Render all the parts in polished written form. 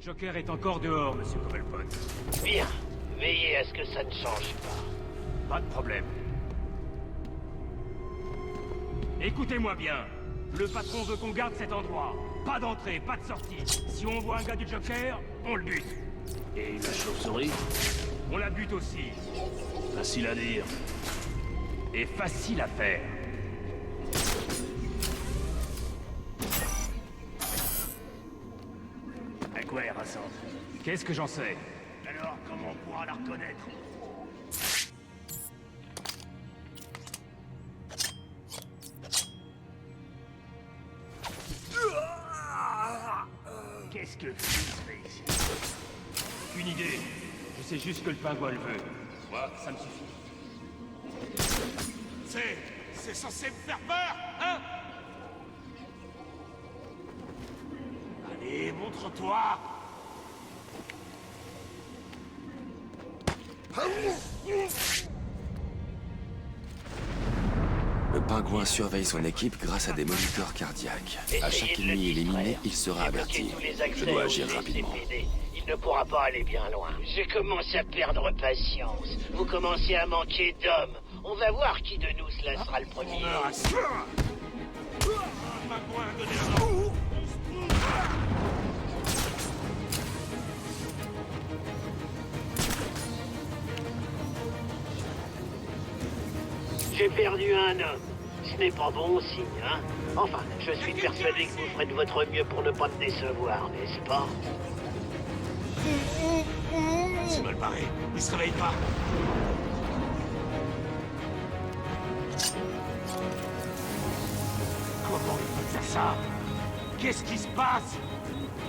Joker est encore dehors, monsieur Cobblepot. Bien. Veillez à ce que ça ne change pas. Pas de problème. Écoutez-moi bien. Le patron veut qu'on garde cet endroit. Pas d'entrée, pas de sortie. Si on voit un gars du Joker, on le bute. Et la chauve-souris? On la bute aussi. Facile à dire. Et facile à faire. À quoi elle ressemble? Qu'est-ce que j'en sais? Alors, comment on pourra la reconnaître? Qu'est-ce que tu fais ici? Une idée. Je sais juste que le pingouin le veut. Moi, ça me suffit. C'est censé me faire peur, hein? Allez, montre-toi! Le pingouin surveille son équipe grâce à des moniteurs cardiaques. À chaque ennemi éliminé, il sera averti. Je dois agir rapidement. Il ne pourra pas aller bien loin. Je commence à perdre patience. Vous commencez à manquer d'hommes. On va voir qui de nous se laissera le premier. Pingouin, donnez la main. J'ai perdu un homme. Ce n'est pas bon signe, hein? Enfin, je suis persuadé que vous ferez de votre mieux pour ne pas me décevoir, n'est-ce pas? C'est mal barré. Il se réveille pas. Comment il peut faire ça? Qu'est-ce qui se passe?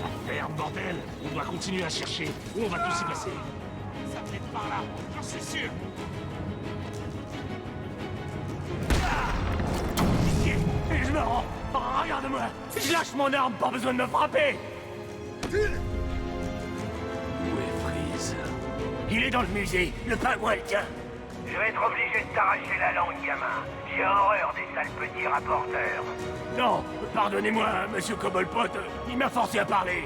La ferme, bordel! On doit continuer à chercher. Où on va tous s'y passer? Ça vient de par là, j'en suis sûr. Et je me rends! Regarde-moi! Je lâche mon arme, pas besoin de me frapper! Où est Freeze? Il est dans le musée, le pingouin le tient! Je vais être obligé de t'arracher la langue, gamin. J'ai horreur des sales petits rapporteurs. Non, pardonnez-moi, monsieur Cobblepot, il m'a forcé à parler.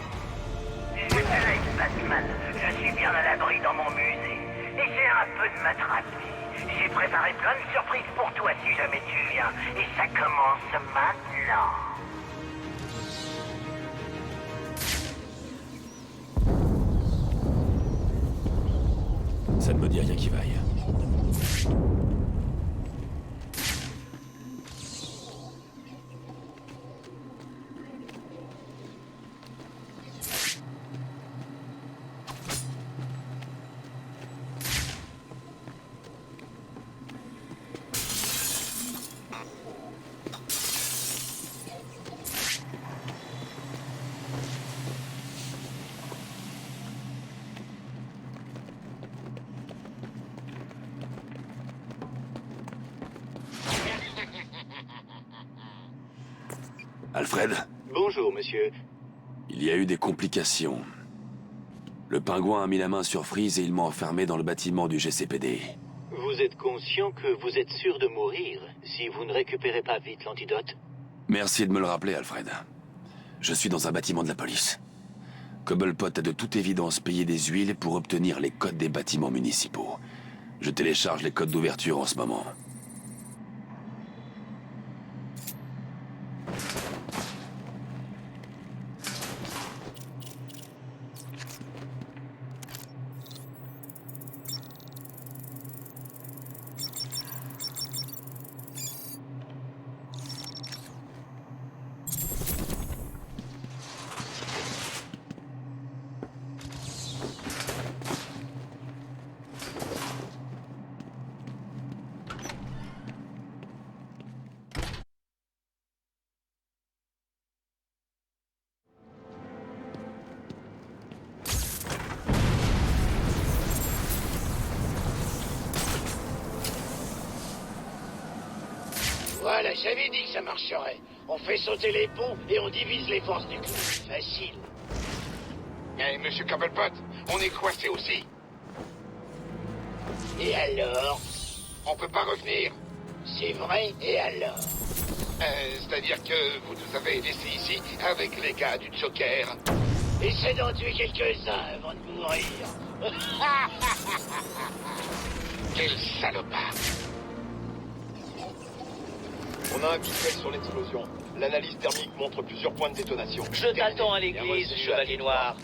Je te laisse, Batman. Je suis bien à l'abri dans mon musée. Et j'ai un peu de matraquerie. J'ai préparé plein de surprises pour toi si jamais tu viens. Et ça commence maintenant. Ça ne me dit rien qui vaille. Alfred, Bonjour, monsieur. il y a eu des complications. Le pingouin a mis la main sur Freeze et il m'a enfermé dans le bâtiment du GCPD. Vous êtes conscient que vous êtes sûr de mourir si vous ne récupérez pas vite l'antidote? Merci de me le rappeler, Alfred. Je suis dans un bâtiment de la police. Cobblepot a de toute évidence payé des huiles pour obtenir les codes des bâtiments municipaux. Je télécharge les codes d'ouverture en ce moment. Voilà, j'avais dit que ça marcherait. On fait sauter les ponts et on divise les forces du clan. Facile. Mais monsieur Cobblepot, on est coincé aussi. Et alors? On peut pas revenir. C'est vrai, et alors? C'est-à-dire que vous nous avez laissés ici avec les gars du Joker. Essaie d'en tuer quelques-uns avant de mourir. Quel salopard! On a un visuel sur l'explosion. L'analyse thermique montre plusieurs points de détonation. Je t'attends à l'église, Chevalier Noir.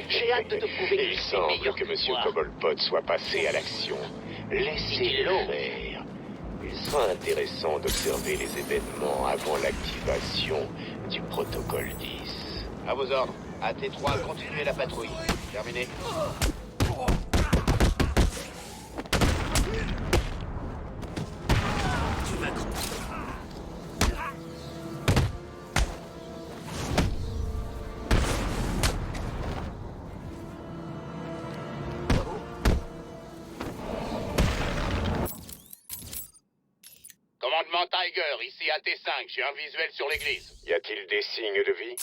J'ai hâte de te prouver que Il tu es semble meilleur que Monsieur moi. Cobblepot soit passé à l'action. Laissez-le faire. Il sera intéressant d'observer les événements avant l'activation du protocole 10. À vos ordres. À T3, continuez la patrouille. Terminé. Commandement Tiger, ici à T5, j'ai un visuel sur l'église. Y a-t-il des signes de vie?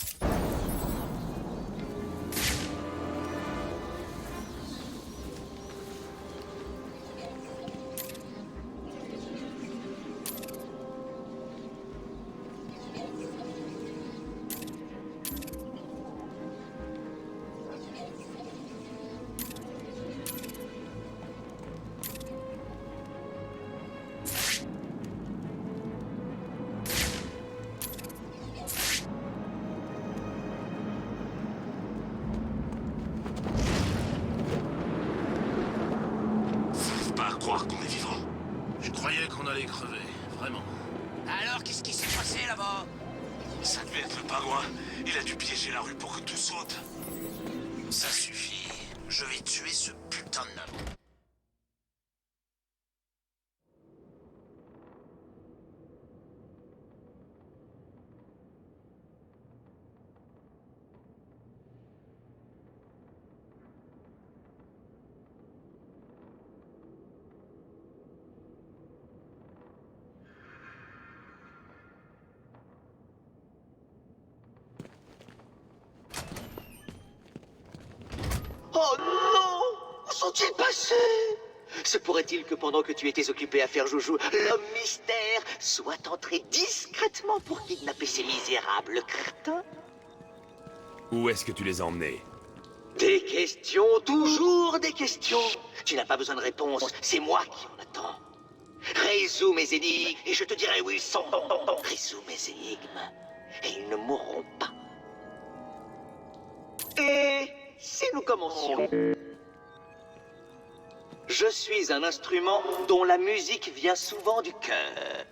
Croire qu'on est vivant. Je croyais qu'on allait crever, vraiment. Alors, qu'est-ce qui s'est passé là-bas? Ça devait être le pingouin. Il a dû piéger la rue pour que tout saute. Ça suffit. Je vais tuer ce putain de nain. Oh non! Où sont-ils passés? Se pourrait-il que pendant que tu étais occupé à faire joujou, l'homme mystère soit entré discrètement pour kidnapper ces misérables crétins? Où est-ce que tu les as emmenés? Des questions, toujours des questions. Tu n'as pas besoin de réponse, c'est moi qui en attends. Résous mes énigmes et je te dirai où ils sont. Résous mes énigmes et ils ne mourront pas. Et si nous commencions? Je suis un instrument dont la musique vient souvent du cœur.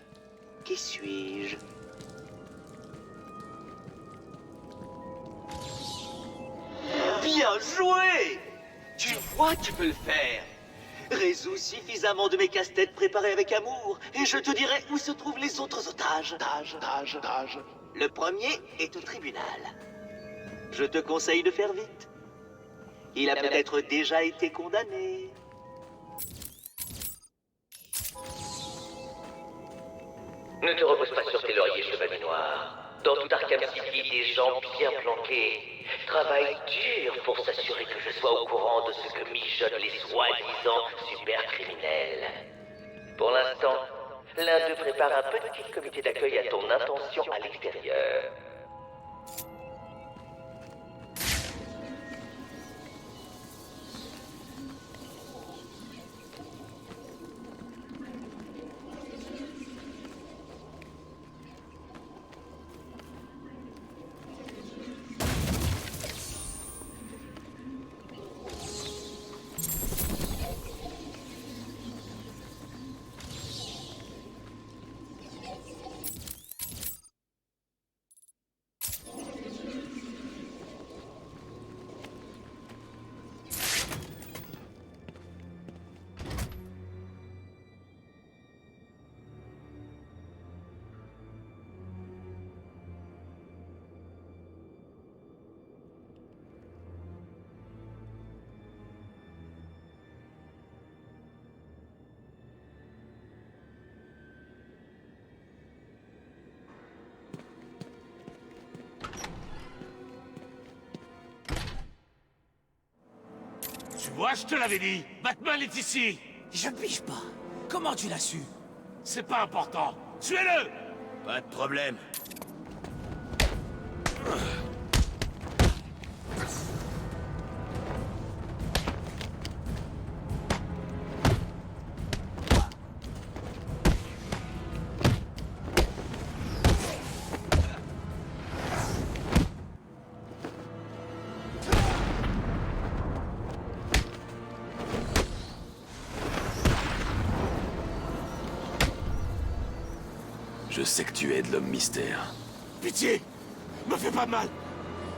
Qui suis-je? Bien joué! Tu vois, tu peux le faire. Résous suffisamment de mes casse-têtes préparés avec amour, et je te dirai où se trouvent les autres otages. Le premier est au tribunal. Je te conseille de faire vite. Il a peut-être déjà été condamné. Ne te repose pas sur tes lauriers, Chevalier Noir. Dans tout Arkham City, des gens bien planqués travaillent dur pour s'assurer que je sois au courant de ce que mijotent les soi-disant super-criminels. Pour l'instant, l'un d'eux prépare un petit comité d'accueil à ton intention à l'extérieur. Tu vois, je te l'avais dit. Batman est ici. Je ne pige pas. Comment tu l'as su? C'est pas important. Tuez-le. Pas de problème. Je sais que tu aides l'homme mystère. Pitié! Me fais pas de mal!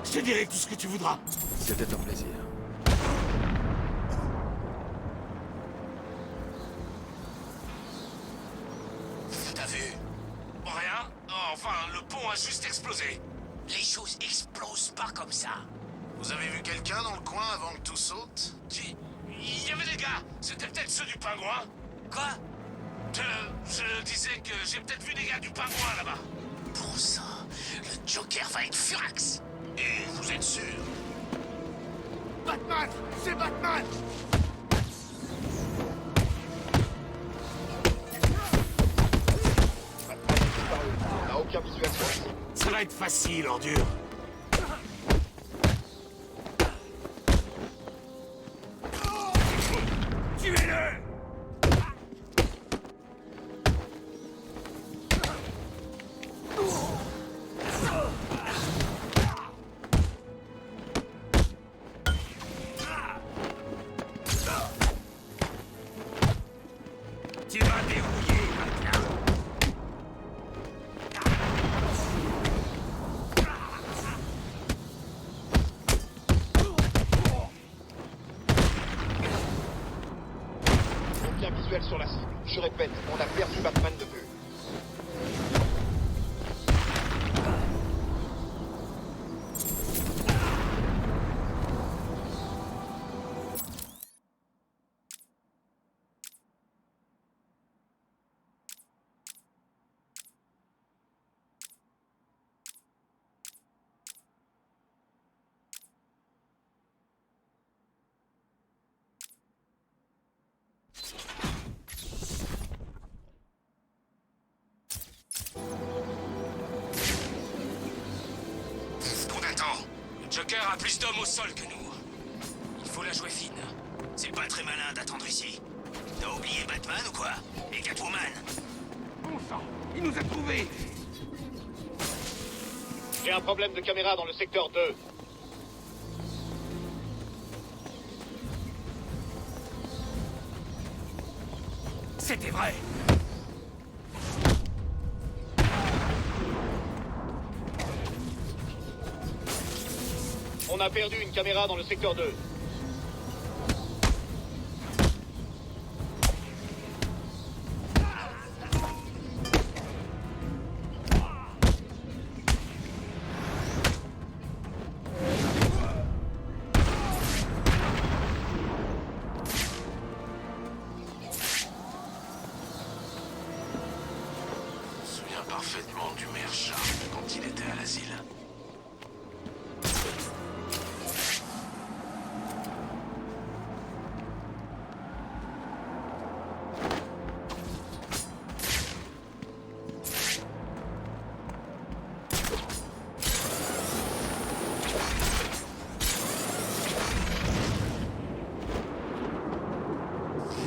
Je te dirai tout ce que tu voudras. C'était un plaisir. T'as vu? Rien? Oh, enfin, le pont a juste explosé. Les choses explosent pas comme ça. Vous avez vu quelqu'un dans le coin avant que tout saute? Il y avait des gars. C'était peut-être ceux du pingouin. Quoi? Je disais que j'ai peut-être vu des gars du pingouin là-bas. Pour ça, le Joker va être furax. Et vous êtes sûr? Batman! C'est Batman! On n'a aucun visuel sur la cible. Ça va être facile, ordure. Tuez-le! Tu vas dérouiller maintenant. Aucun visuel sur la cible. Je répète, on a perdu Batman de vue. Qu'on attend. Le Joker a plus d'hommes au sol que nous. Il faut la jouer fine. C'est pas très malin d'attendre ici. T'as oublié Batman ou quoi? Et Catwoman? Bon sang, il nous a trouvés. J'ai un problème de caméra dans le secteur 2. C'était vrai. On a perdu une caméra dans le secteur 2. Je me souviens parfaitement du maire Charles quand il était à l'asile.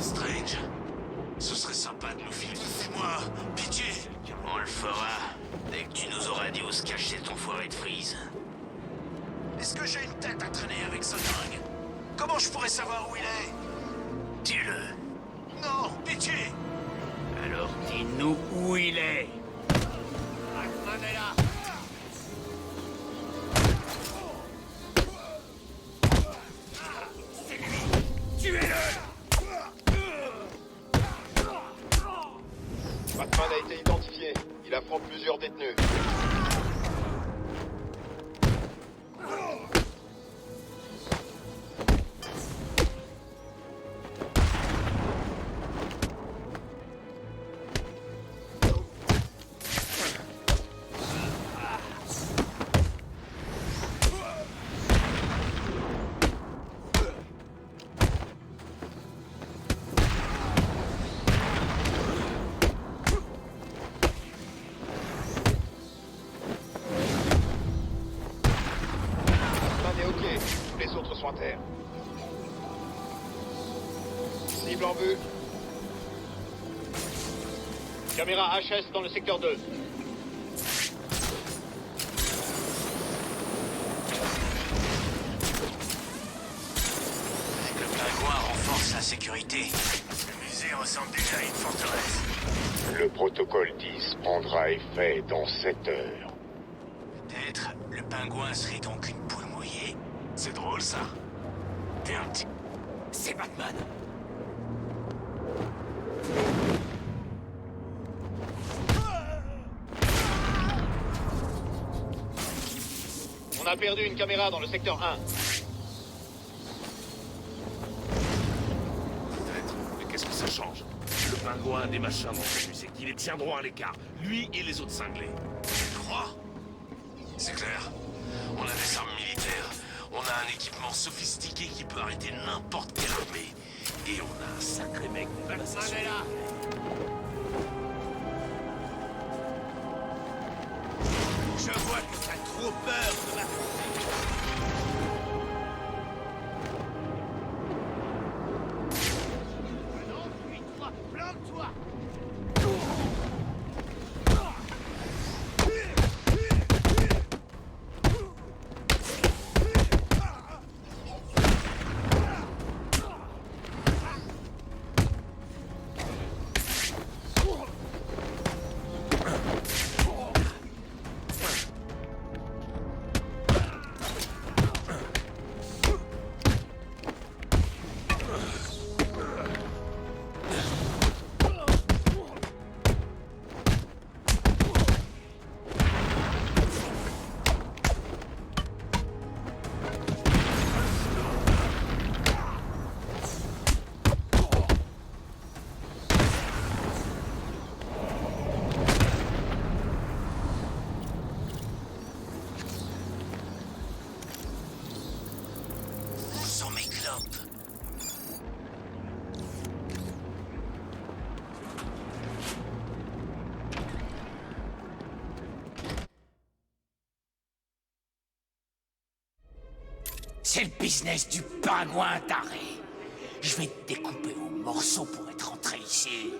Strange, ce serait sympa de nous filmer. Moi, pitié. On le fera dès que tu nous auras dit où se cacher ton foiré de Freeze. Est-ce que j'ai une tête à traîner avec ce dingue? Comment je pourrais savoir où il est? Dis-le. Non, pitié! Alors dis-nous où il est. Batman est là! C'est lui! Tuez-le! Batman a été identifié. Il affronte plusieurs détenus. vue. Caméra HS dans le secteur 2. Le pingouin renforce la sécurité. Le musée ressemble déjà à une forteresse. Le protocole 10 prendra effet dans 7 heures. Peut-être le pingouin serait donc une poule mouillée. C'est drôle, ça. T'es un petit... C'est Batman. On a perdu une caméra dans le secteur 1. Peut-être, mais qu'est-ce que ça change? Le pingouin a des machins dans son musée qui les tiendront à l'écart. Lui et les autres cinglés. Tu crois? C'est clair. On a des armes militaires. On a un équipement sophistiqué qui peut arrêter n'importe quelle armée. Et on a un sacré mec de la Batman est là. Je vois que t'as trop peur de ma... Plante-toi. C'est le business du pingouin taré. Je vais te découper en morceaux pour être rentré ici.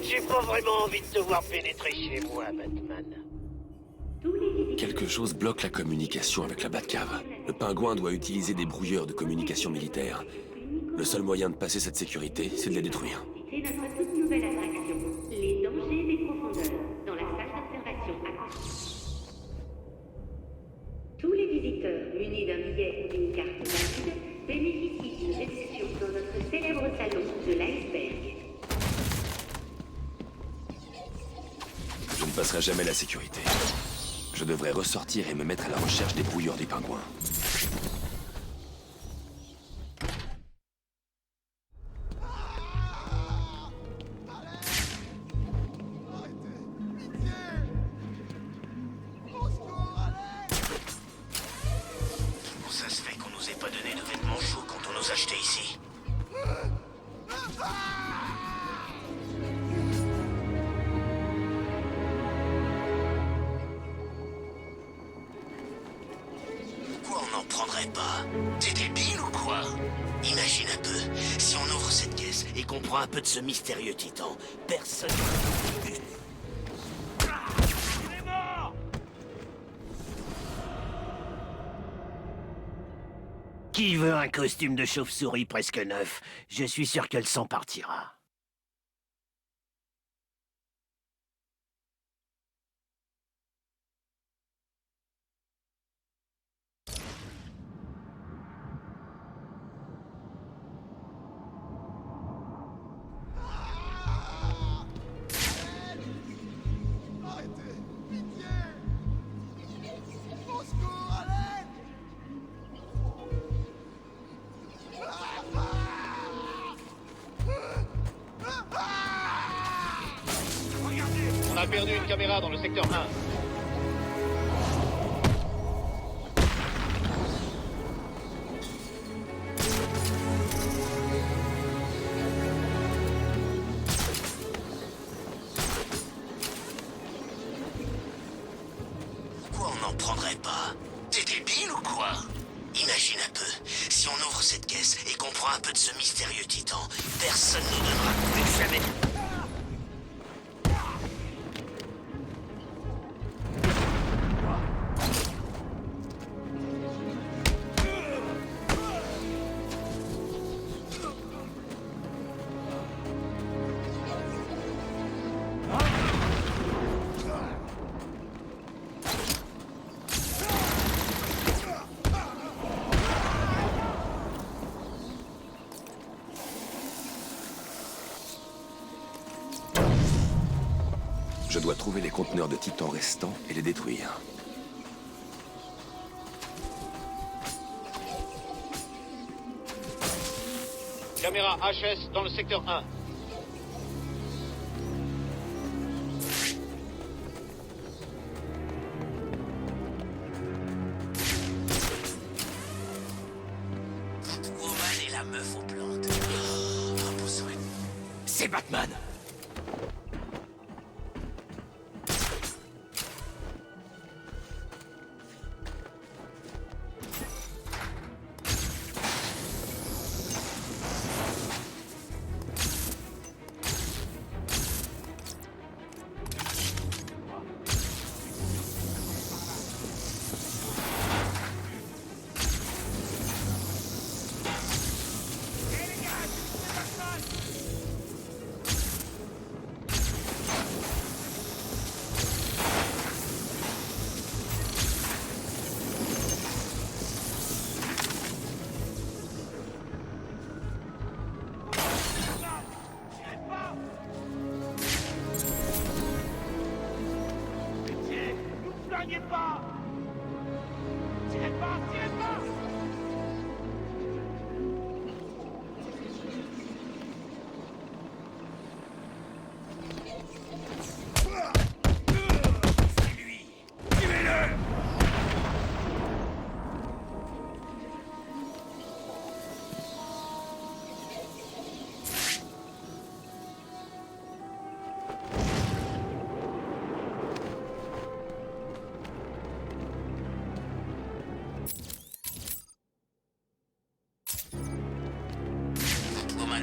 J'ai pas vraiment envie de te voir pénétrer chez moi, Batman. Quelque chose bloque la communication avec la Batcave. Le pingouin doit utiliser des brouilleurs de communication militaire. Le seul moyen de passer cette sécurité, c'est de les détruire. C'est notre toute nouvelle attraction, les dangers des profondeurs, dans la salle d'observation acoustique. Tous les visiteurs munis d'un billet ou d'une carte valide bénéficient d'une réception dans notre célèbre salon de l'iceberg. Je ne passerai jamais la sécurité. Je devrais ressortir et me mettre à la recherche des brouilleurs des pingouins. Comment ça se fait qu'on nous ait pas donné de vêtements chauds quand on nous achetait ici? Pourquoi on n'en prendrait pas? T'es débile ou quoi? Imagine un peu, si on ouvre cette caisse et qu'on prend un peu de ce mystérieux titan, personne... Qui veut un costume de chauve-souris presque neuf? Je suis sûr que le sang partira. a perdu une caméra dans le secteur 1. Pourquoi on n'en prendrait pas? T'es débile ou quoi? Imagine un peu, si on ouvre cette caisse et qu'on prend un peu de ce mystérieux titan, personne nous donnera plus jamais... Je dois trouver les conteneurs de Titan restants et les détruire. Caméra HS dans le secteur 1. Woman et la meuf aux plantes. Un beau souhait. C'est Batman!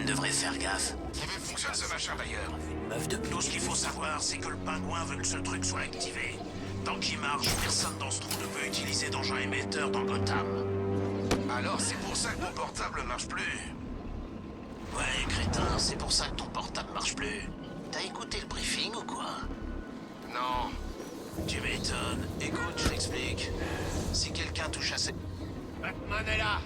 Devrait faire gaffe. Comment fonctionne ce machin d'ailleurs? Une meuf de Tout ce qu'il faut savoir, c'est que le pingouin veut que ce truc soit activé. Tant qu'il marche, personne dans ce trou ne peut utiliser d'engin émetteur dans Gotham. Alors c'est pour ça que mon portable marche plus. Ouais, crétin, c'est pour ça que ton portable marche plus. T'as écouté le briefing ou quoi? Non. Tu m'étonnes. Écoute, je t'explique. Si quelqu'un touche à ces... Batman est là.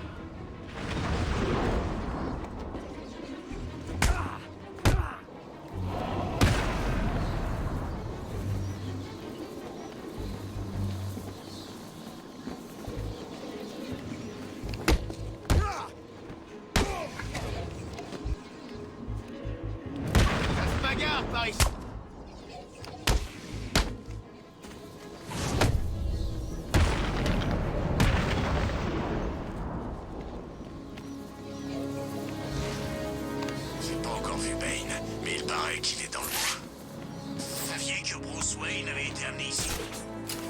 J'ai pas encore vu Bane, mais il paraît qu'il est dans le coin. Saviez que Bruce Wayne avait été amené ici?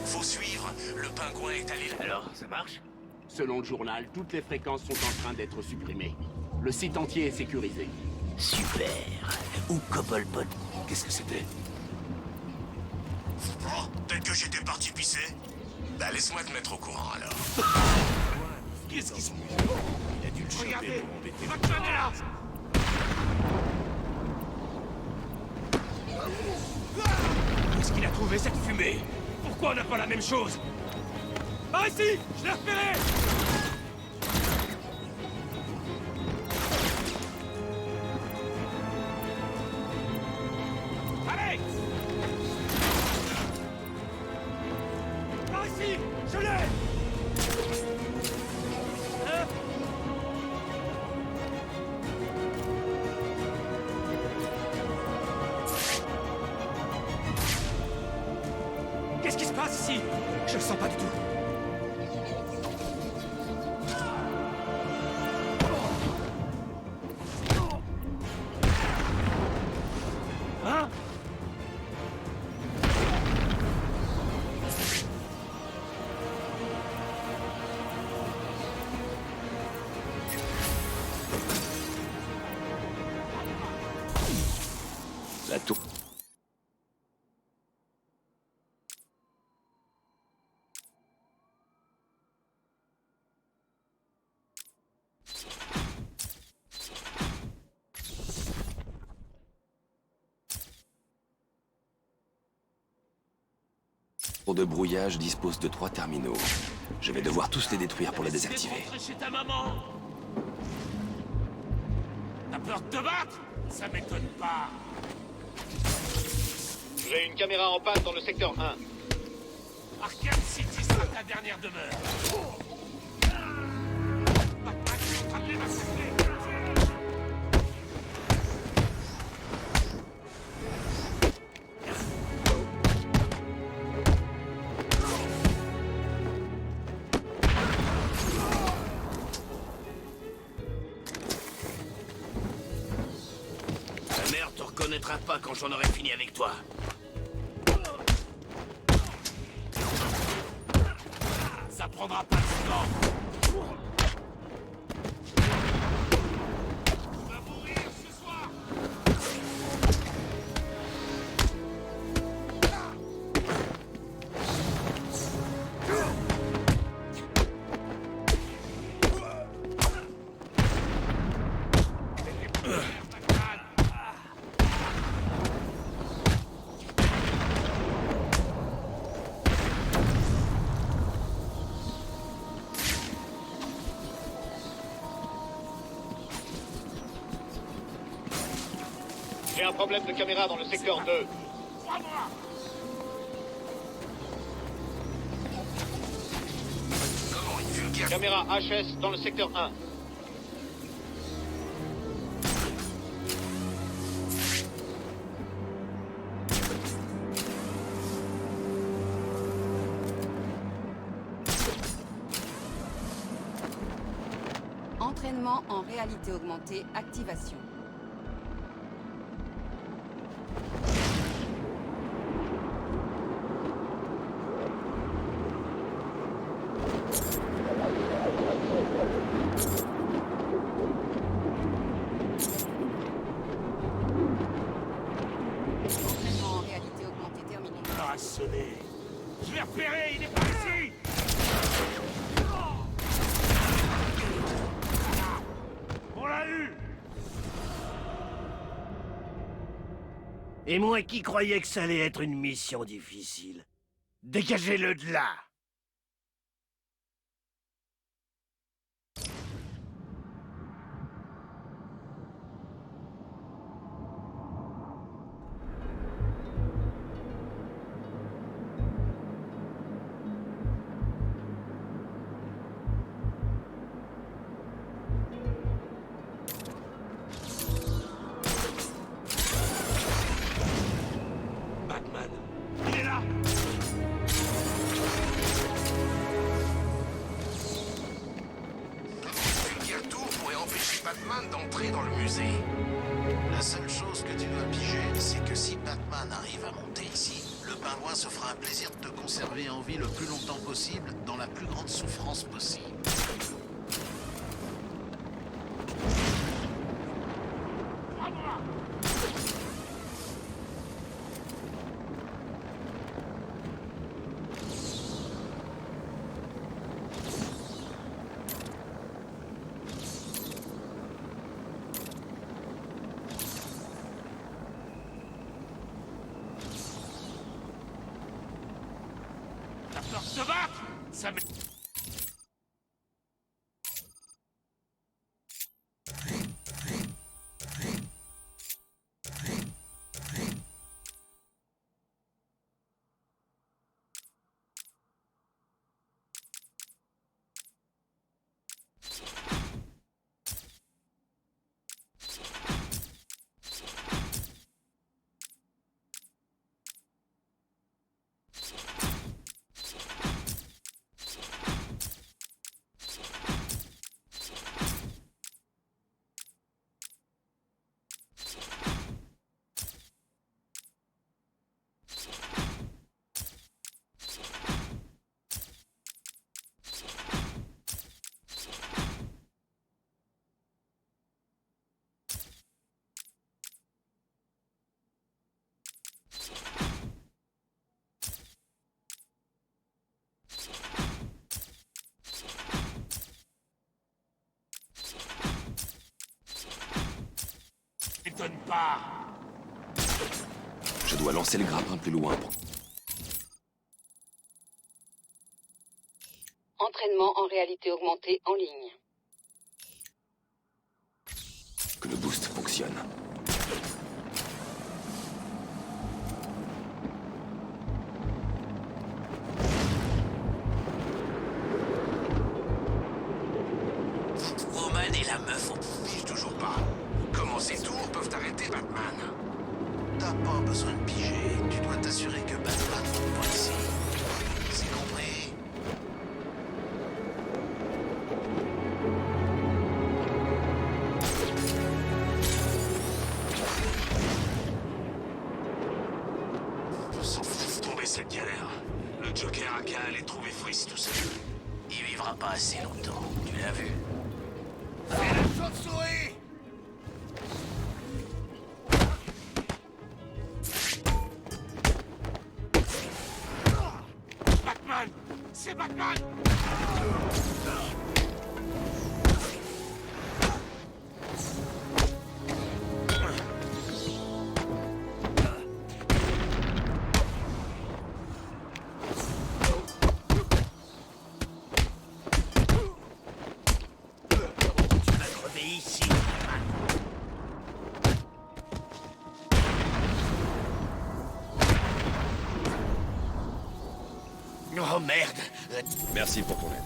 Faut suivre, le pingouin est allé... Alors, ça marche? Selon le journal, toutes les fréquences sont en train d'être supprimées. Le site entier est sécurisé. Super. Ou Cobblepot. Qu'est-ce que c'était? Oh, peut-être que j'étais parti pisser. Bah laisse-moi te mettre au courant alors. Qu'est-ce qui se passe? Il a dû le choper. Regardez, pour embêter. Batman est là! Où est-ce qu'il a trouvé cette fumée? Pourquoi on n'a pas la même chose? Ah ici! Je l'ai repéré! Allez! Par ici! Je l'ai! Hein? Ah si, je le sens pas du tout. Hein? La tour... de brouillage dispose de 3 terminaux. Je vais devoir tous les détruire pour les désactiver. Rentrer chez ta maman. T'as peur de te battre? Ça m'étonne pas. J'ai une caméra en panne dans le secteur 1. Arkham City sera ta dernière demeure. Batman est en train de les massacrer. Ta mère te reconnaîtra pas quand j'en aurai fini avec toi. Ça prendra pas de temps. Tu vas mourir ce soir. J'ai un problème de caméra dans le secteur 2. Crois-moi. Comment une vulgaire... Caméra HS dans le secteur 1. Entraînement en réalité augmentée, activation. Entraînement en réalité augmentée terminé. l'heure a sonné. Je l'ai repéré, il est par ici. On l'a eu. Et moi qui croyais que ça allait être une mission difficile. Dégagez-le de là! Batman, il est là. Vulgaire tour pourrait empêcher Batman d'entrer dans le musée. La seule chose que tu dois piger, c'est que si Batman arrive à monter ici, le pingouin se fera un plaisir de te conserver en vie le plus longtemps possible, dans la plus grande souffrance possible. T'as peur de te battre? Ça m'est... m'étonne pas. Je dois lancer le grappin plus loin pour... Entraînement en réalité augmentée en ligne. que le boost fonctionne. Roman et la meuf, on pige toujours pas. Comment ces tours peuvent arrêter Batman? T'as pas besoin de piger. Tu dois t'assurer que Batman ne pas ici. C'est compris? S'en fout de tomber cette galère. Le Joker a qu'à aller trouver Freeze tout seul. Il vivra pas assez longtemps. Tu l'as vu? C'est la chauve-souris! Batman! C'est Batman! Oh merde! Merci pour ton aide.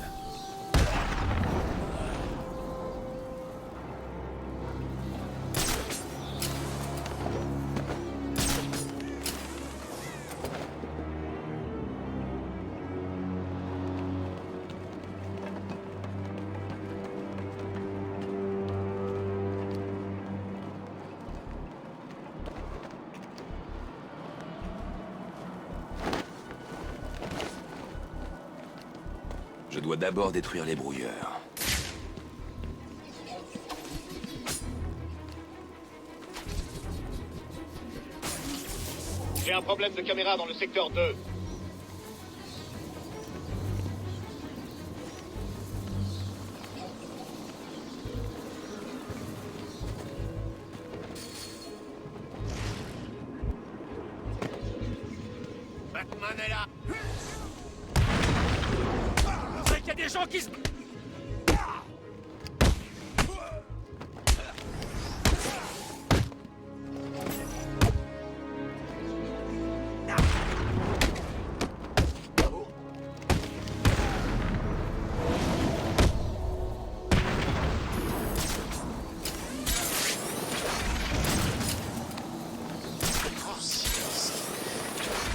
Je dois d'abord détruire les brouilleurs. J'ai un problème de caméra dans le secteur 2. Batman est là! C'est qu'il y a des gens qui se...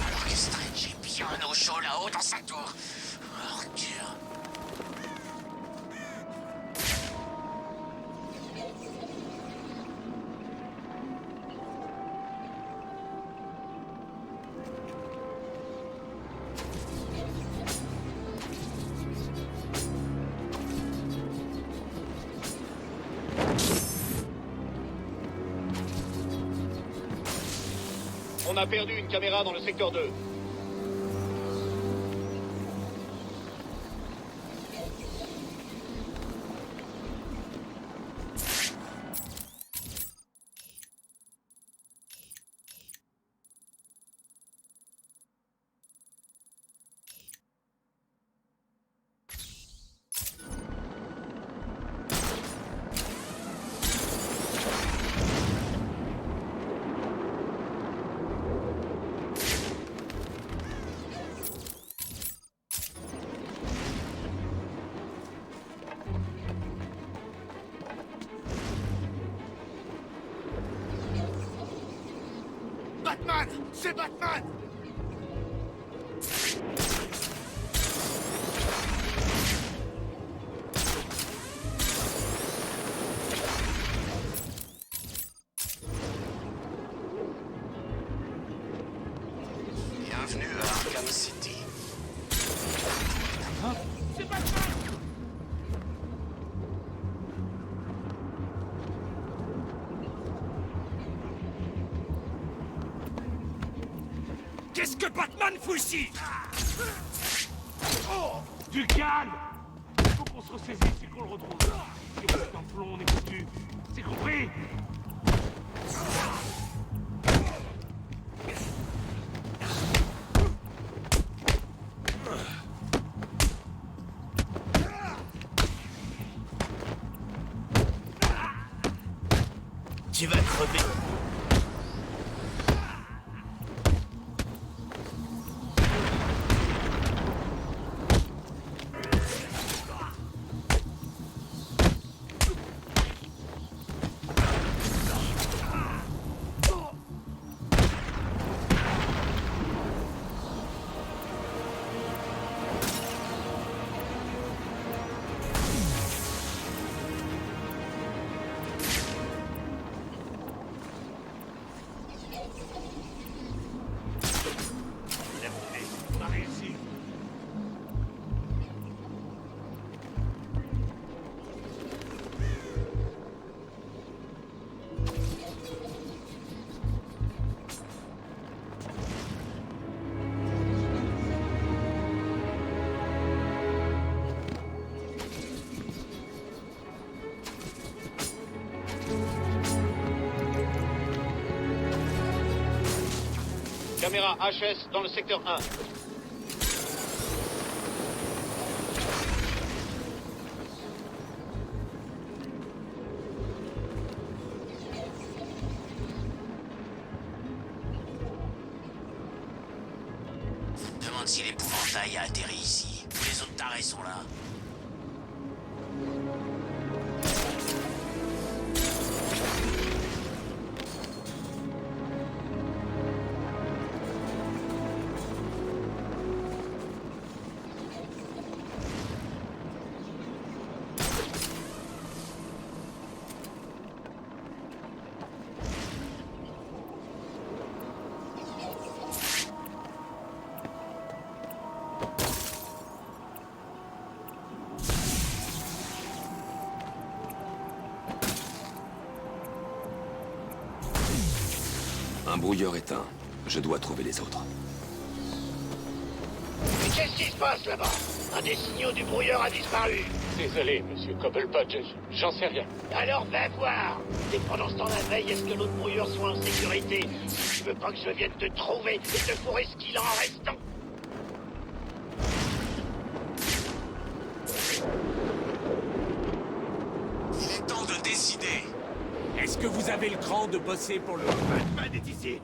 Alors que Strange est bien au chaud là-haut dans sa tour. Ordure. On a perdu une caméra dans le secteur 2. Batman! C'est Batman! Bienvenue à Arkham City. C'est Batman! Qu'est-ce que Batman fout ici? Oh! Du calme! Il faut qu'on se ressaisisse et qu'on le retrouve. Si on reste en plomb, on est foutu. C'est compris? Tu vas crever. On a réussi. Caméra HS dans le secteur 1. Demande si l'épouvantail a atterri ici. Tous les autres tarés sont là. Un brouilleur éteint. Je dois trouver les autres. Mais qu'est-ce qui se passe là-bas? Un des signaux du brouilleur a disparu. Désolé, monsieur Cobblepot, j'en sais rien. Alors va voir. Et pendant ce temps la veille, est-ce que l'autre brouilleur soit en sécurité? Si tu veux pas que je vienne te trouver et te fourrer ce qu'il en reste. Il est temps de décider. Est-ce que vous avez le cran de bosser pour le... Batman est ici.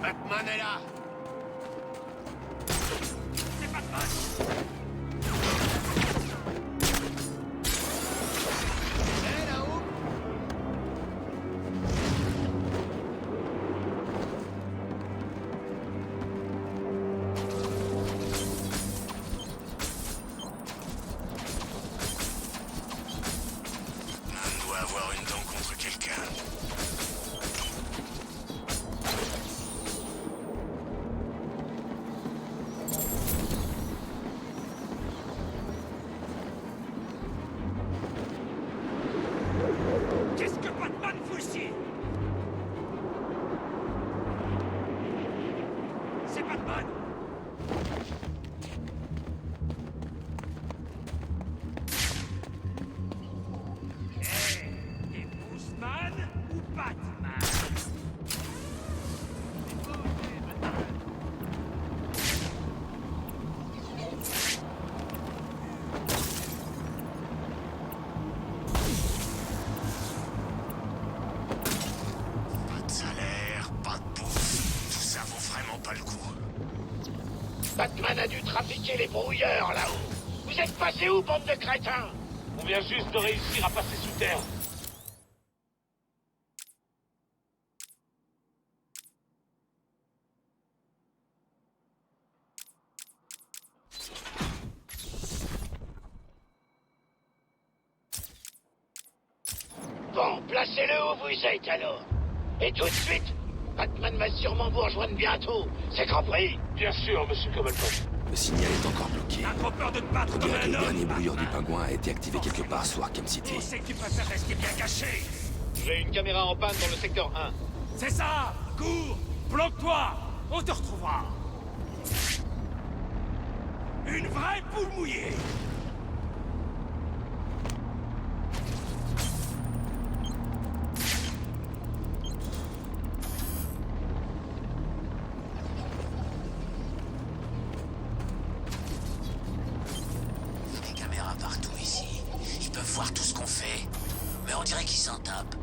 Batman est là. C'est Batman. Hé, là-haut. On doit avoir une dent contre quelqu'un. Qu'est-ce que Batman fout ici? C'est Batman. T'es Boosman ou Batman? Pas de salaire, pas de bouffe. Tout ça vaut vraiment pas le coup. Batman a dû trafiquer les brouilleurs là-haut. Vous êtes passés où, bande de crétins? On vient juste de réussir à passer sous terre. Bon, placez-le où vous êtes alors. Et tout de suite, Batman va sûrement vous rejoindre bientôt. C'est compris? Bien sûr, monsieur Cobblepot. Le signal est encore bloqué. T'as trop peur de te battre On comme dirait que un le homme, dernier brouilleur du Batman. pingouin a été activé quelque part sous Arkham City. Où c'est que tu préfères rester bien caché? J'ai une caméra en panne dans le secteur 1. C'est ça! Cours! Planque-toi! On te retrouvera! Une vraie poule mouillée! Il y a des caméras partout ici. Ils peuvent voir tout ce qu'on fait. Mais on dirait qu'ils s'en tapent.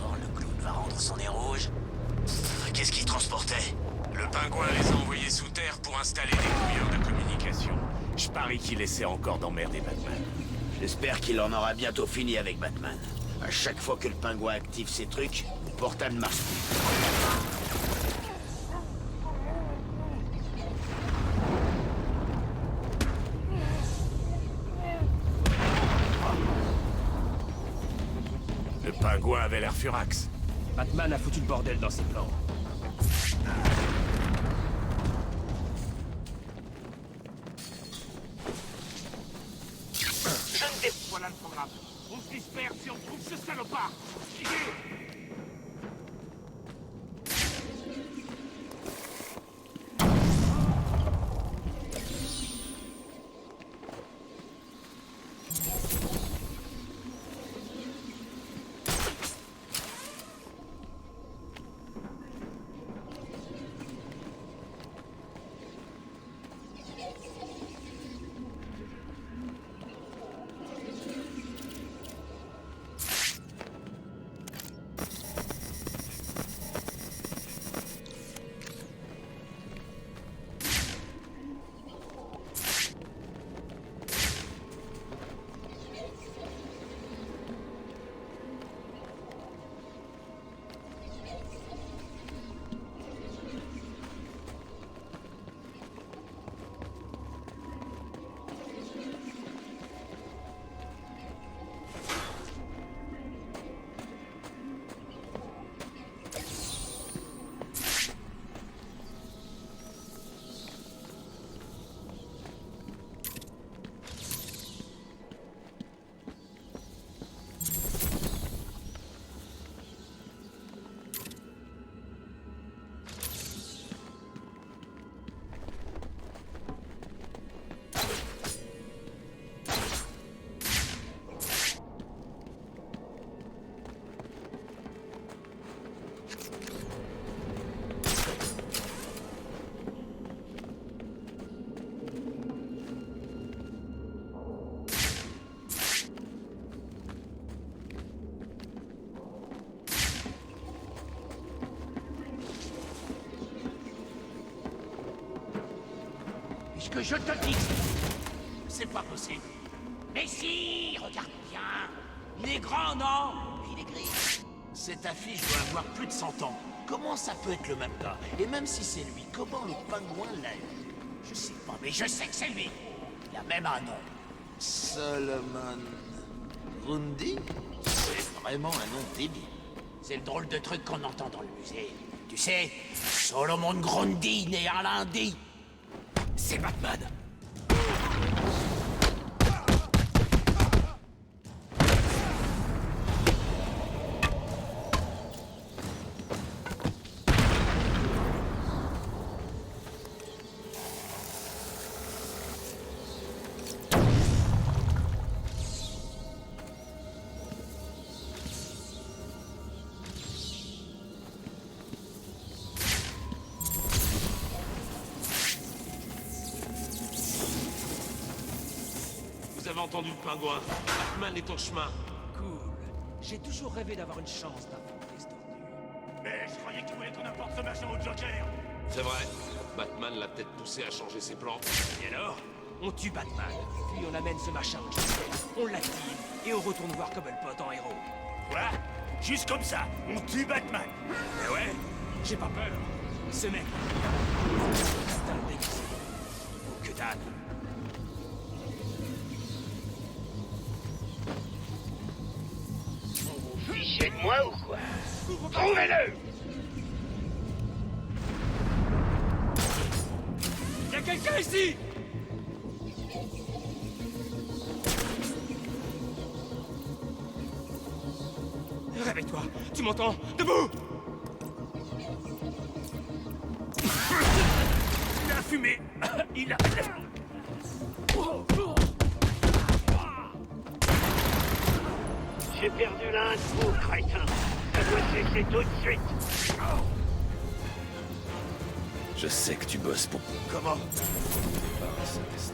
Oh, le clown va rendre son nez rouge. Qu'est-ce qu'il transportait? Le pingouin les a envoyés sous terre pour installer des brouilleurs de communication. Je parie qu'il essaie encore d'emmerder Batman. J'espère qu'il en aura bientôt fini avec Batman. À chaque fois que le pingouin active ses trucs, le portable marche plus. Le pingouin avait l'air furax. Batman a foutu le bordel dans ses plans. Je ne dé... Voilà le programme. On se disperse et on trouve ce salopard. Suivez! Que je te dis, c'est pas possible. Mais si, regarde bien. Il est grand, non? Il est gris. Cette affiche doit avoir plus de 100 ans. Comment ça peut être le même gars? Et même si c'est lui, comment le pingouin l'a eu? Je sais pas, mais je sais que c'est lui. Il a même un nom. Solomon Grundy? C'est vraiment un nom débile. C'est le drôle de truc qu'on entend dans le musée. Tu sais, Solomon Grundy, né un lundi. C'est Batman. J'avais entendu le pingouin. Batman est en chemin. Cool. J'ai toujours rêvé d'avoir une chance d'affronter ce tordu. Mais je croyais que tu voulais qu'on apporte ce machin au Joker. C'est vrai. Batman l'a peut-être poussé à changer ses plans. Et alors? On tue Batman, puis on amène ce machin au Joker. On l'active, et on retourne voir Cobblepot en héros. Quoi? Juste comme ça, on tue Batman. Mais ouais, j'ai pas peur. Ce mec, c'est un déguisé. Oh, que dalle. Vous vous fichez de moi ou quoi? Trouvez-le! Y'a quelqu'un ici! Réveille-toi, tu m'entends? Debout! Il a fumé. Il a... J'ai perdu l'un de vous, crétin. Ça doit cesser tout de suite. Je sais que tu bosses pour... Comment? Ah, cet instant.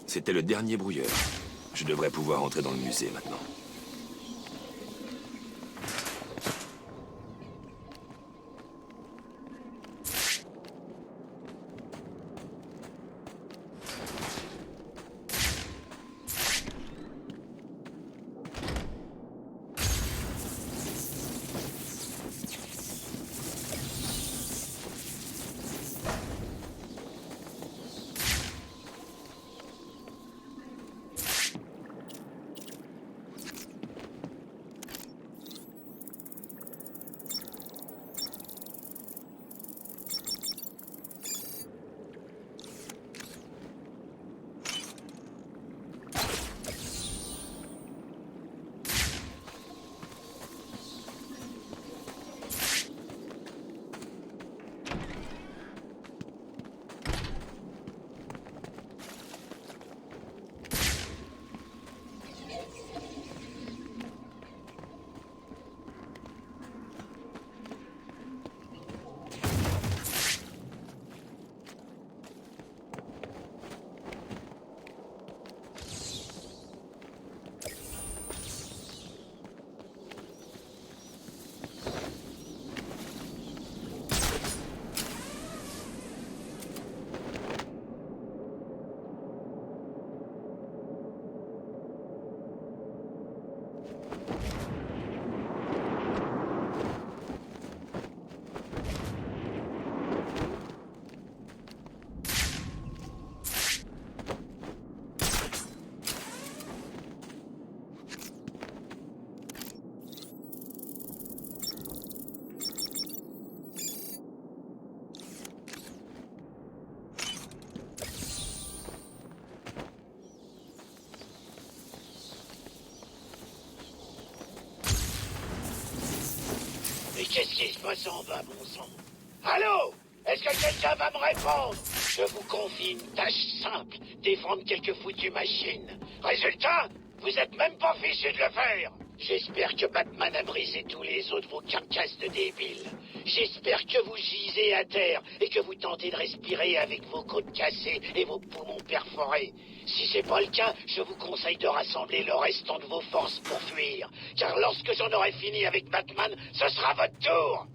C'était le dernier brouilleur. Je devrais pouvoir entrer dans le musée maintenant. Mais qu'est-ce qui se passe en bas, bon sang? Allô? Est-ce que quelqu'un va me répondre? Je vous confie une tâche simple, défendre quelques foutues machines. Résultat, vous êtes même pas fichu de le faire. J'espère que Batman a brisé tous les autres vos carcasses de débiles. J'espère que vous gisez à terre et que vous tentez de respirer avec vos côtes cassées et vos poumons perforés. Si c'est pas le cas, je vous conseille de rassembler le restant de vos forces pour fuir. Car lorsque j'en aurai fini avec Batman, ce sera votre tour.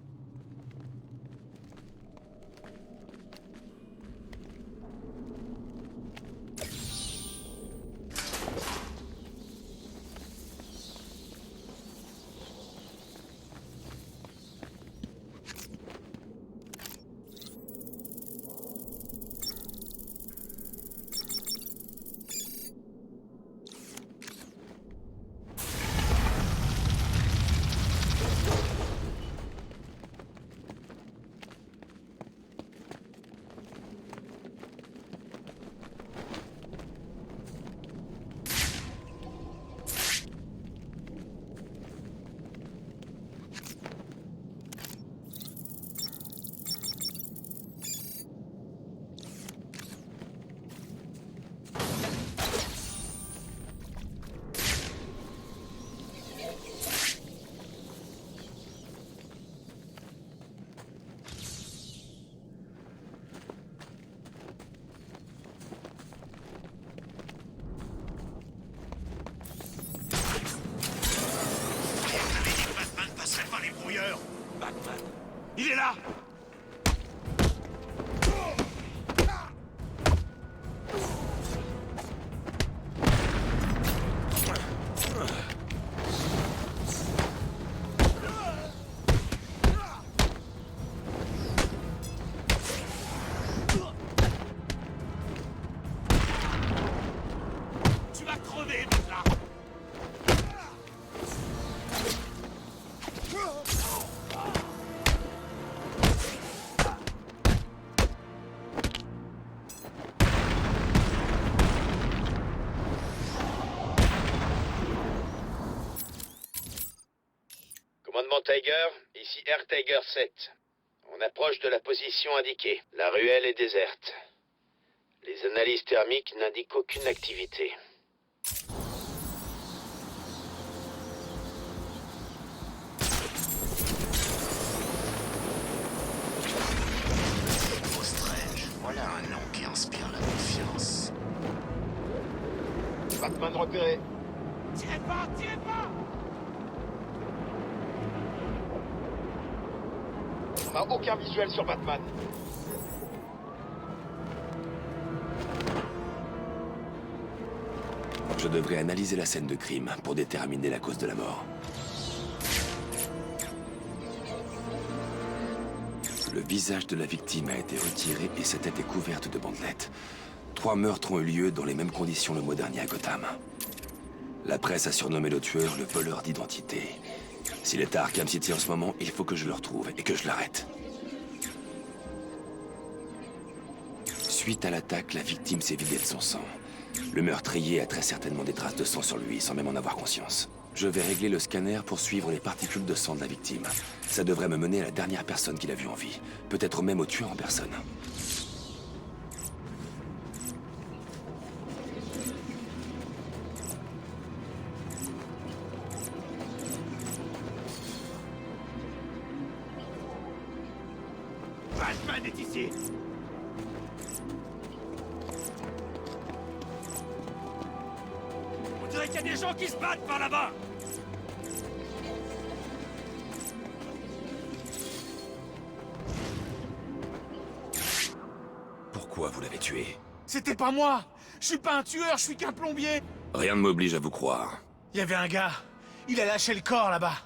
Commandement Tiger, ici Air Tiger 7. On approche de la position indiquée. La ruelle est déserte. Les analyses thermiques n'indiquent aucune activité. Strange, voilà un nom qui inspire la confiance. Batman repéré. Tirez pas, tirez pas! On n'a aucun visuel sur Batman. Je devrais analyser la scène de crime pour déterminer la cause de la mort. Le visage de la victime a été retiré et sa tête est couverte de bandelettes. 3 meurtres ont eu lieu dans les mêmes conditions le mois dernier à Gotham. La presse a surnommé le tueur le voleur d'identité. S'il est à Arkham City en ce moment, il faut que je le retrouve et que je l'arrête. Suite à l'attaque, la victime s'est vidée de son sang. Le meurtrier a très certainement des traces de sang sur lui, sans même en avoir conscience. Je vais régler le scanner pour suivre les particules de sang de la victime. Ça devrait me mener à la dernière personne qu'il a vue en vie. Peut-être même au tueur en personne. Batman est ici. On dirait qu'il y a des gens qui se battent par là-bas. Pourquoi vous l'avez tué? C'était pas moi. Je suis pas un tueur, je suis qu'un plombier. Rien ne m'oblige à vous croire. Il y avait un gars. Il a lâché le corps là-bas.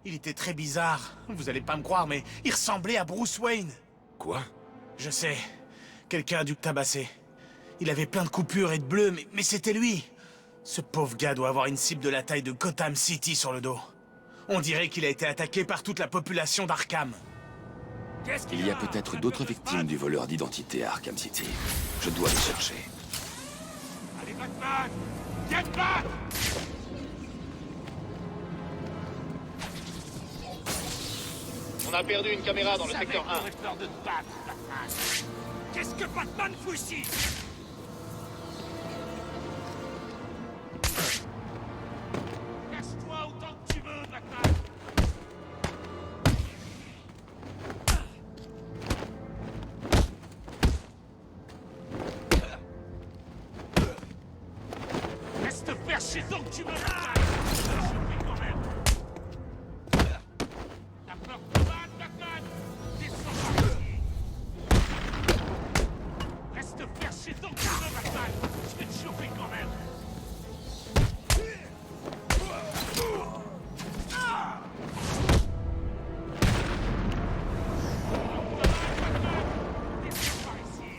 Il était très bizarre. Vous allez pas me croire, mais il ressemblait à Bruce Wayne. Quoi? Je sais. Quelqu'un a dû le tabasser. Il avait plein de coupures et de bleus, mais c'était lui. Ce pauvre gars doit avoir une cible de la taille de Gotham City sur le dos. On dirait qu'il a été attaqué par toute la population d'Arkham. Il y a peut-être d'autres victimes du voleur d'identité à Arkham City. Je dois les chercher. Allez, Batman! Get back! On a perdu une caméra dans le secteur 1. J'aurais peur de te battre, Batman. Qu'est-ce que Batman fout ici? Cache-toi autant que tu veux, Batman. Reste perché tant que tu veux, Batman. Je prie quand même. T'as peur de te battre, Batman? Descends par ici. Reste perché tant que tu veux, Batman. Je vais te choper quand même. Descends par ici.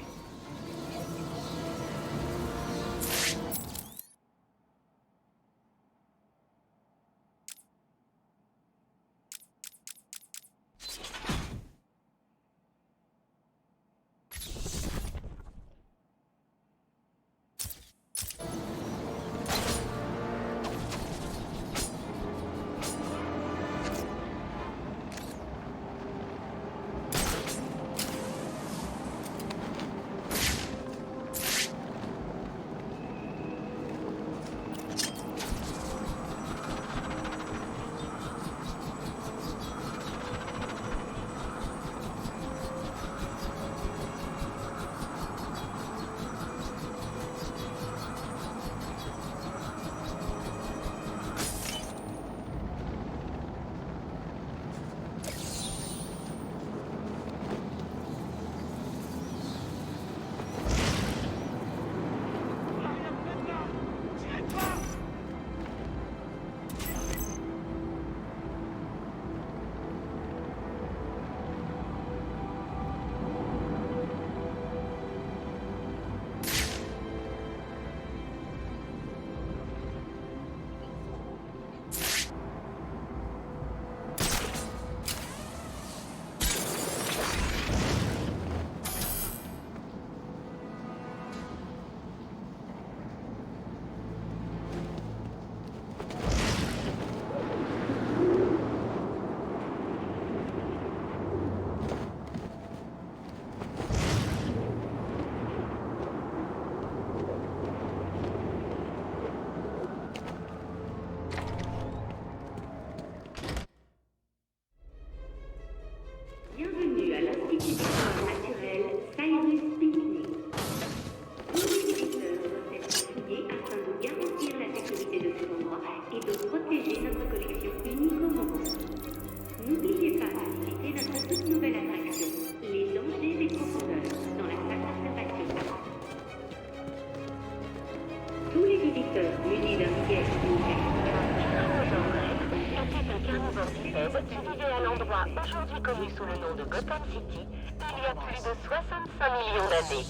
arrivant 16, qui vivait à l'endroit aujourd'hui connu sous le nom de Gotham City, il y a plus de 65 millions d'années.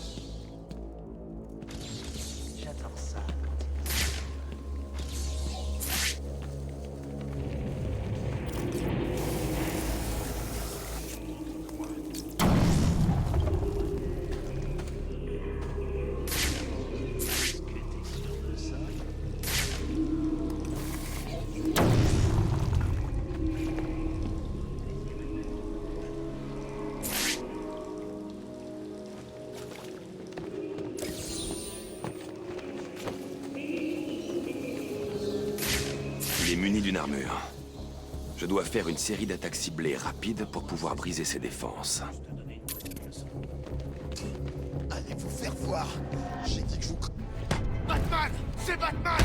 J'adore ça. Il est muni d'une armure. Je dois faire une série d'attaques ciblées rapides pour pouvoir briser ses défenses. Allez vous faire voir. J'ai dit que je vous... Batman! C'est Batman!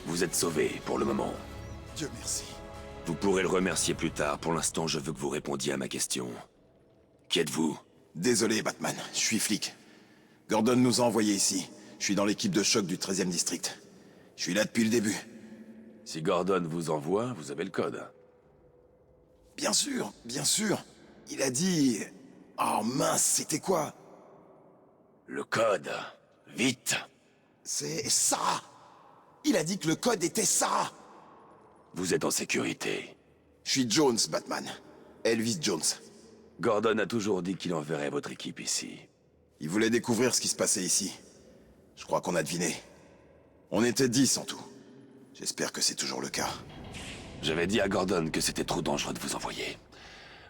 Vous êtes sauvé pour le moment. Dieu merci. Vous pourrez le remercier plus tard. Pour l'instant, je veux que vous répondiez à ma question. Qui êtes-vous? Désolé, Batman. Je suis flic. Gordon nous a envoyés ici. Je suis dans l'équipe de choc du 13e district. Je suis là depuis le début. Si Gordon vous envoie, vous avez le code. Bien sûr, bien sûr. Il a dit... Oh mince, c'était quoi? Le code. Vite. C'est Sarah. Il a dit que le code était Sarah. Vous êtes en sécurité. Je suis Jones, Batman. Elvis Jones. Gordon a toujours dit qu'il enverrait votre équipe ici. Il voulait découvrir ce qui se passait ici. Je crois qu'on a deviné. On était 10 en tout. J'espère que c'est toujours le cas. J'avais dit à Gordon que c'était trop dangereux de vous envoyer.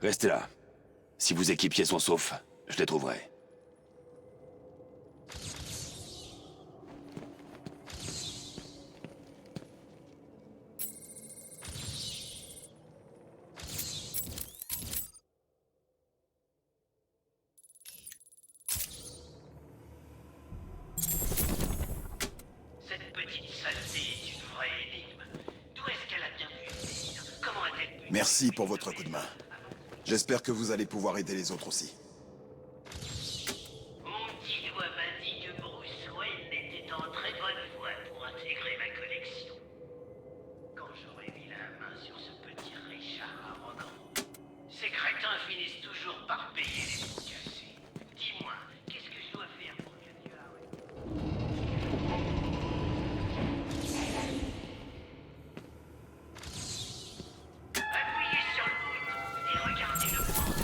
Restez là. Si vos équipiers sont saufs, je les trouverai. Cette petite saleté est une vraie énigme. D'où est-ce qu'elle a bien pu venir? Comment a-t-elle pu... Merci pour votre coup de main. J'espère que vous allez pouvoir aider les autres aussi. Mon petit doigt m'a dit que Bruce Wayne était en très bonne voie pour intégrer ma collection. Quand j'aurai mis la main sur ce petit Richard arrogant, ces crétins finissent toujours par payer les pots cassés. Dis-moi, qu'est-ce que je dois faire pour que Dieu arrête? Appuyez sur le bouton et regardez le monde.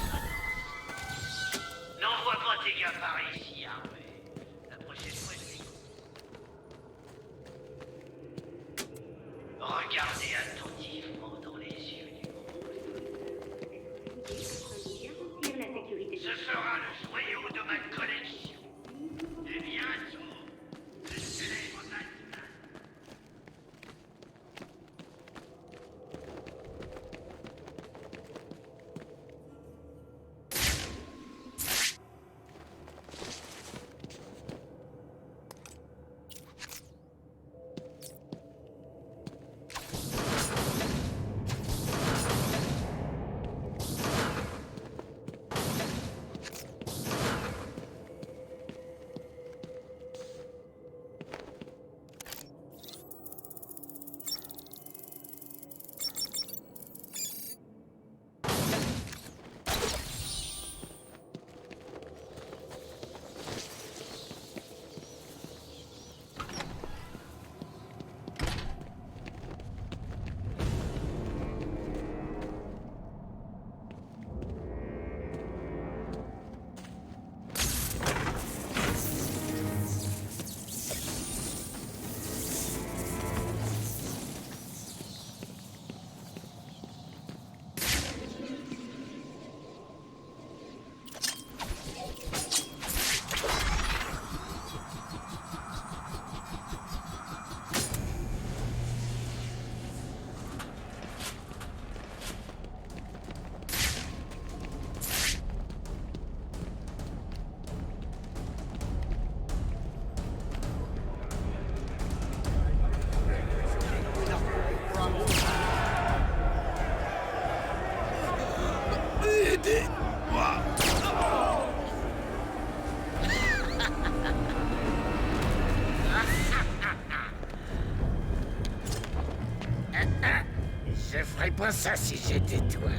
pas ça si j'étais toi.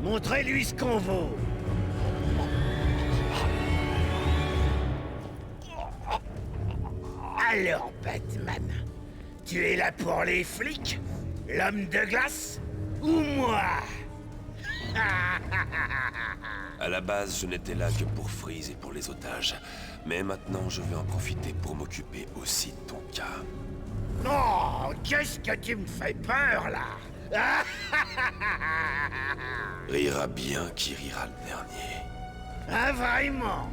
Montrez-lui ce qu'on vaut. Alors, Batman, tu es là pour les flics, l'homme de glace, ou moi? À la base, je n'étais là que pour Freeze et pour les otages. Mais maintenant, je vais en profiter pour m'occuper aussi de ton cas. Oh, qu'est-ce que tu me fais peur, là? Rira bien qui rira le dernier. Ah, vraiment?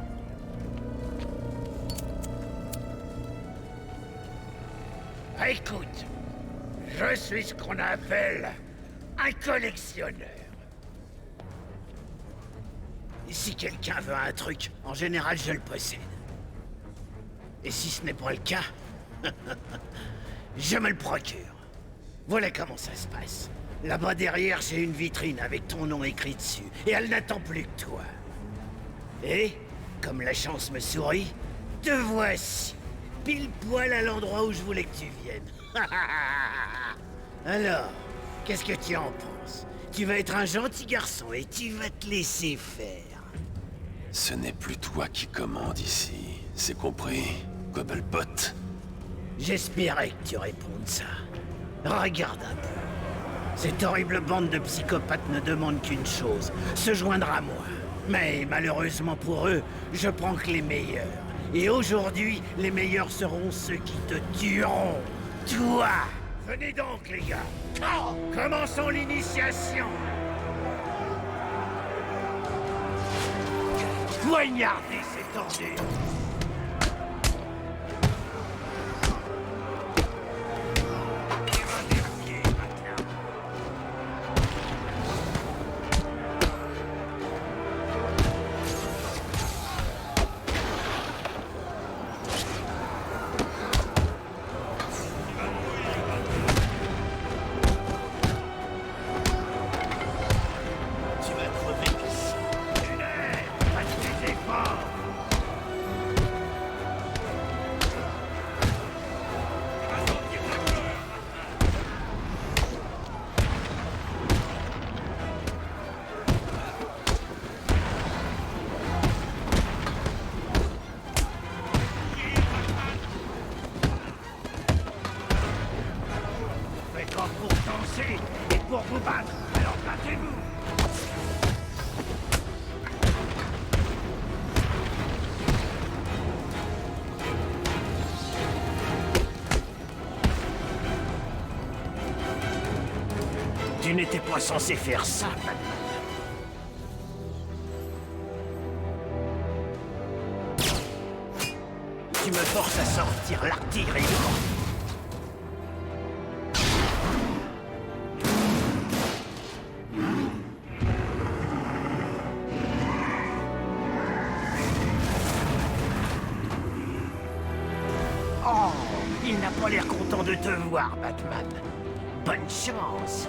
Écoute, je suis ce qu'on appelle un collectionneur. Et si quelqu'un veut un truc, en général, je le possède. Et si ce n'est pas le cas, je me le procure. Voilà comment ça se passe. Là-bas derrière, j'ai une vitrine avec ton nom écrit dessus, et elle n'attend plus que toi. Et, comme la chance me sourit, te voici, pile poil à l'endroit où je voulais que tu viennes. Alors, qu'est-ce que tu en penses? Tu vas être un gentil garçon et tu vas te laisser faire. Ce n'est plus toi qui commande ici, c'est compris, Cobblepot? J'espérais que tu répondes ça. Regarde un peu. Cette horrible bande de psychopathes ne demande qu'une chose, se joindre à moi. Mais malheureusement pour eux, je prends que les meilleurs. Et aujourd'hui, les meilleurs seront ceux qui te tueront. Toi! Venez donc, les gars. Commençons l'initiation. Poignardez cette ordure. Pour danser et pour vous battre, alors battez-vous! Tu n'étais pas censé faire ça, Batman. Tu me forces à sortir l'artillerie. Oh, il n'a pas l'air content de te voir, Batman. Bonne chance.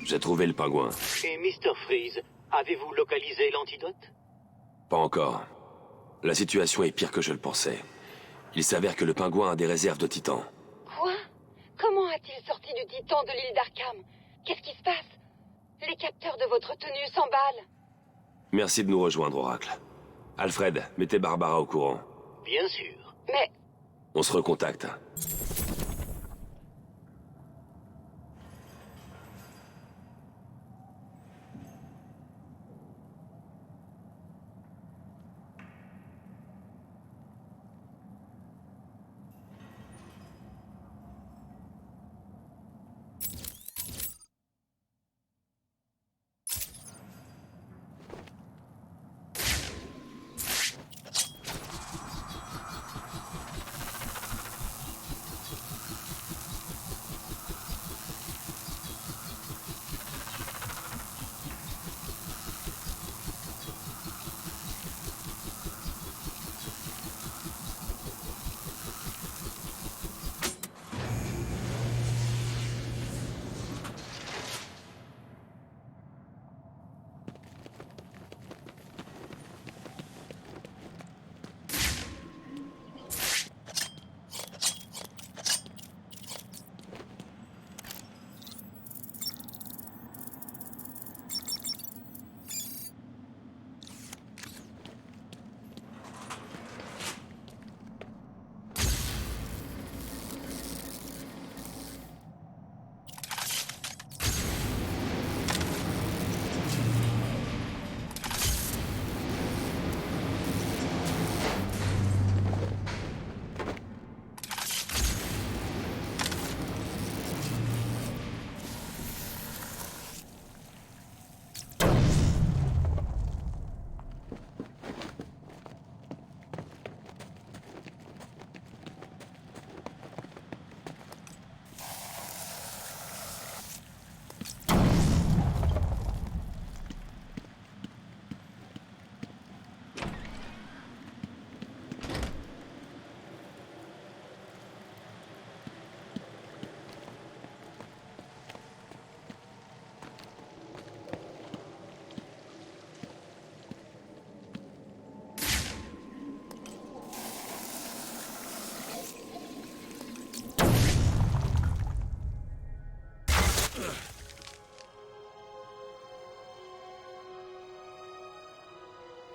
J'ai trouvé le pingouin. Et Mr. Freeze, avez-vous localisé l'antidote? Pas encore. La situation est pire que je le pensais. Il s'avère que le pingouin a des réserves de titan. Quoi? Comment a-t-il sorti du titan de l'île d'Arkham? Qu'est-ce qui se passe? Les capteurs de votre tenue s'emballent. Merci de nous rejoindre, Oracle. Alfred, mettez Barbara au courant. Bien sûr. Mais... On se recontacte.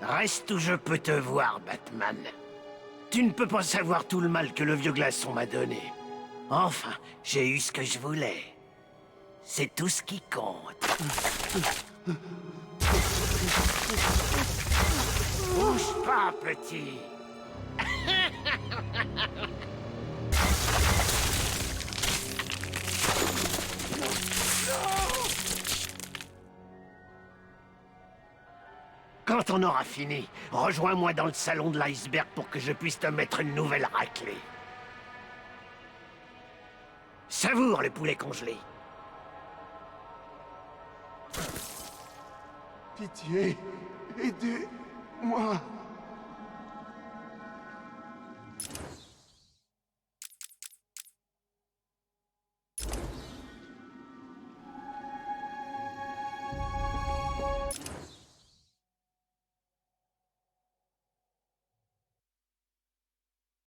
Reste où je peux te voir, Batman. Tu ne peux pas savoir tout le mal que le vieux glaçon m'a donné. Enfin, j'ai eu ce que je voulais. C'est tout ce qui compte. Bouge pas, petit. Quand on aura fini, rejoins-moi dans le salon de l'iceberg pour que je puisse te mettre une nouvelle raclée. Savoure le poulet congelé. Pitié, aidez-moi.